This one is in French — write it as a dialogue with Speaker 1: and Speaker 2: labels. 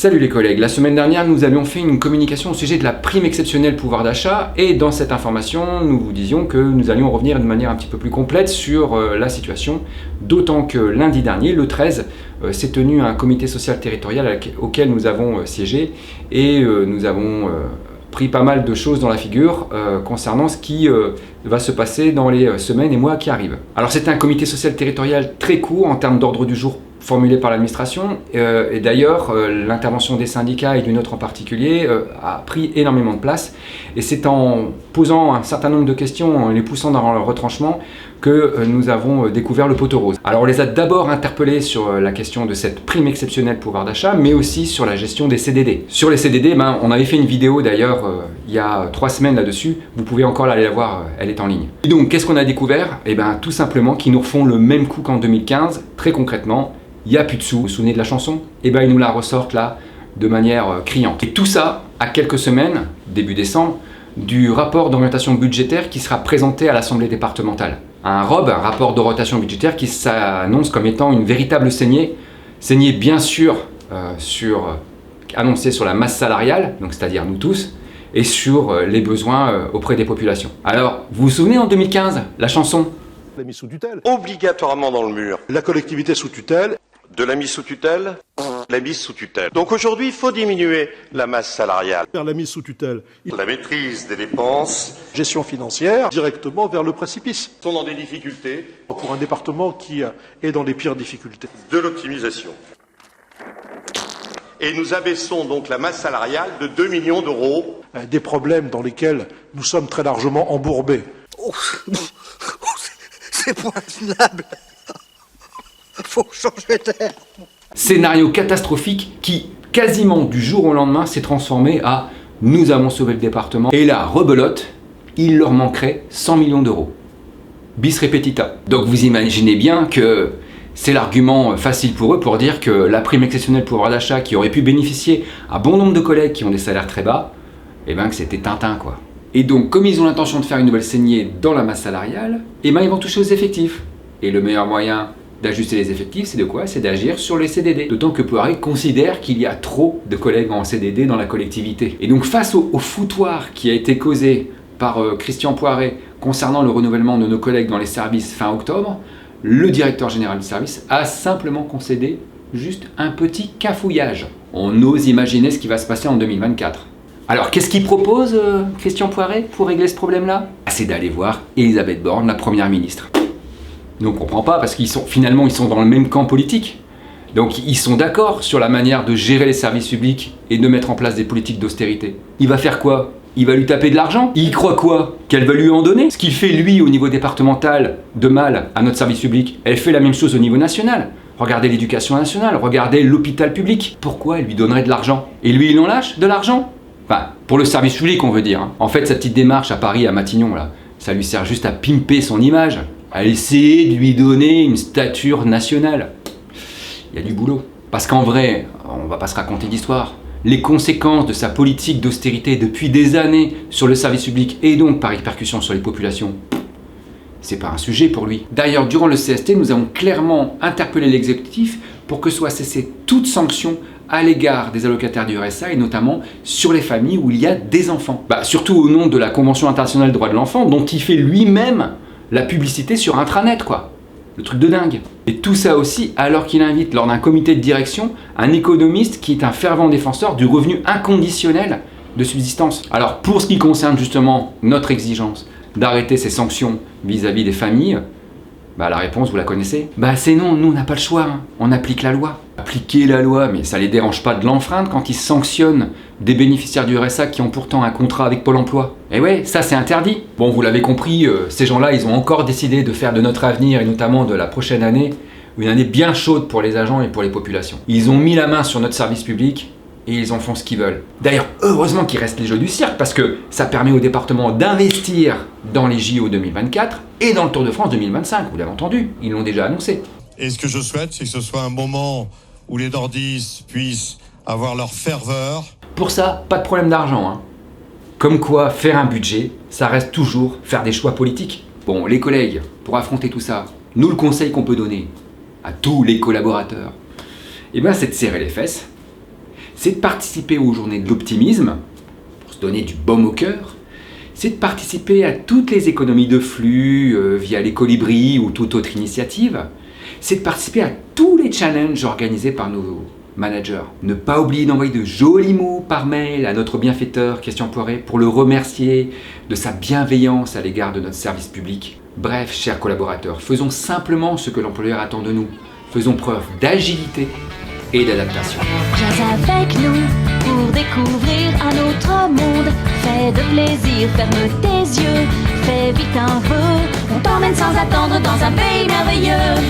Speaker 1: Salut les collègues, la semaine dernière nous avions fait une communication au sujet de la prime exceptionnelle pouvoir d'achat et dans cette information nous vous disions que nous allions revenir de manière un petit peu plus complète sur la situation, d'autant que lundi dernier, le 13, s'est tenu un comité social territorial auquel nous avons siégé et nous avons pris pas mal de choses dans la figure concernant ce qui va se passer dans les semaines et mois qui arrivent. Alors c'est un comité social territorial très court en termes d'ordre du jour formulé par l'administration et d'ailleurs l'intervention des syndicats et du nôtre en particulier a pris énormément de place et c'est en posant un certain nombre de questions, en les poussant dans leur retranchement que nous avons découvert le poteau rose. Alors on les a d'abord interpellés sur la question de cette prime exceptionnelle pouvoir d'achat mais aussi sur la gestion des CDD. Sur les CDD, on avait fait une vidéo d'ailleurs il y a 3 semaines là-dessus, vous pouvez encore aller la voir, elle est en ligne. Et donc qu'est-ce qu'on a découvert? Tout simplement qu'ils nous refont le même coup qu'en 2015, très concrètement. Il n'y a plus de sous, vous vous souvenez de la chanson? Ils nous la ressortent là de manière criante. Et tout ça à quelques semaines, début décembre, du rapport d'orientation budgétaire qui sera présenté à l'Assemblée départementale. Un ROB, un rapport d'orientation budgétaire qui s'annonce comme étant une véritable saignée bien sûr annoncée sur la masse salariale, donc c'est-à-dire nous tous, et sur les besoins auprès des populations. Alors, vous vous souvenez en 2015, la chanson?
Speaker 2: La mise sous tutelle.
Speaker 3: Obligatoirement dans le mur.
Speaker 2: La collectivité sous tutelle.
Speaker 3: De la mise sous tutelle, la mise sous tutelle. Donc aujourd'hui, il faut diminuer la masse salariale.
Speaker 2: Vers la mise sous tutelle.
Speaker 3: La maîtrise des dépenses.
Speaker 2: Gestion financière, directement vers le précipice.
Speaker 3: Sont dans des difficultés.
Speaker 2: Pour un département qui est dans les pires difficultés.
Speaker 3: De l'optimisation. Et nous abaissons donc la masse salariale de 2 millions d'euros.
Speaker 2: Des problèmes dans lesquels nous sommes très largement embourbés.
Speaker 4: C'est pas intenable. Faut changer d'air.
Speaker 1: Scénario catastrophique qui, quasiment du jour au lendemain, s'est transformé à « nous avons sauvé le département ». Et là, rebelote, il leur manquerait 100 millions d'euros. Bis repetita. Donc vous imaginez bien que c'est l'argument facile pour eux pour dire que la prime exceptionnelle pouvoir d'achat qui aurait pu bénéficier à bon nombre de collègues qui ont des salaires très bas, que c'était Tintin quoi. Et donc, comme ils ont l'intention de faire une nouvelle saignée dans la masse salariale, ils vont toucher aux effectifs. Et le meilleur moyen d'ajuster les effectifs, c'est de quoi? C'est d'agir sur les CDD. D'autant que Poiré considère qu'il y a trop de collègues en CDD dans la collectivité. Et donc, face au foutoir qui a été causé par Christian Poiré concernant le renouvellement de nos collègues dans les services fin octobre, le directeur général du service a simplement concédé juste un petit cafouillage. On ose imaginer ce qui va se passer en 2024. Alors, qu'est-ce qu'il propose, Christian Poiré, pour régler ce problème-là? C'est d'aller voir Elisabeth Borne, la première ministre. Donc, on comprend pas, parce qu'ils sont dans le même camp politique. Donc, ils sont d'accord sur la manière de gérer les services publics et de mettre en place des politiques d'austérité. Il va faire quoi? Il va lui taper de l'argent? Il croit quoi? Qu'elle va lui en donner? Ce qu'il fait, lui, au niveau départemental, de mal à notre service public, elle fait la même chose au niveau national. Regardez l'éducation nationale, regardez l'hôpital public. Pourquoi elle lui donnerait de l'argent? Et lui, il en lâche de l'argent? Pour le service public, on veut dire. En fait, sa petite démarche à Paris, à Matignon, là, ça lui sert juste à pimper son image, à essayer de lui donner une stature nationale. Il y a du boulot. Parce qu'en vrai, on va pas se raconter d'histoire. Les conséquences de sa politique d'austérité depuis des années sur le service public et donc par répercussion sur les populations, c'est pas un sujet pour lui. D'ailleurs, durant le CST, nous avons clairement interpellé l'exécutif pour que soit cessée toute sanction à l'égard des allocataires du RSA et notamment sur les familles où il y a des enfants. Surtout au nom de la Convention internationale des droits de l'enfant dont il fait lui-même la publicité sur intranet quoi. Le truc de dingue. Et tout ça aussi alors qu'il invite lors d'un comité de direction un économiste qui est un fervent défenseur du revenu inconditionnel de subsistance. Alors pour ce qui concerne justement notre exigence d'arrêter ces sanctions vis-à-vis des familles, la réponse vous la connaissez? C'est non, nous on n'a pas le choix, on applique la loi. Appliquer la loi, mais ça les dérange pas de l'enfreindre quand ils sanctionnent des bénéficiaires du RSA qui ont pourtant un contrat avec Pôle emploi. Et ouais, ça c'est interdit. Bon, vous l'avez compris, ces gens-là, ils ont encore décidé de faire de notre avenir et notamment de la prochaine année une année bien chaude pour les agents et pour les populations. Ils ont mis la main sur notre service public et ils en font ce qu'ils veulent. D'ailleurs, heureusement qu'il reste les jeux du cirque parce que ça permet au département d'investir dans les JO 2024 et dans le Tour de France 2025, vous l'avez entendu, ils l'ont déjà annoncé.
Speaker 5: Et ce que je souhaite, c'est que ce soit un moment où les nordistes puissent avoir leur ferveur.
Speaker 1: Pour ça, pas de problème d'argent. Comme quoi, faire un budget, ça reste toujours faire des choix politiques. Bon, les collègues, pour affronter tout ça, nous le conseil qu'on peut donner à tous les collaborateurs, c'est de serrer les fesses, c'est de participer aux journées de l'optimisme, pour se donner du baume au cœur, c'est de participer à toutes les économies de flux via les colibris ou toute autre initiative, c'est de participer à tous les challenges organisés par nos managers. Ne pas oublier d'envoyer de jolis mots par mail à notre bienfaiteur Christian Poiret pour le remercier de sa bienveillance à l'égard de notre service public. Bref, chers collaborateurs, faisons simplement ce que l'employeur attend de nous. Faisons preuve d'agilité et d'adaptation.
Speaker 6: Viens avec nous pour découvrir un autre monde. Fais de plaisir, ferme tes yeux, fais vite un vœu. On t'emmène sans attendre dans un pays merveilleux.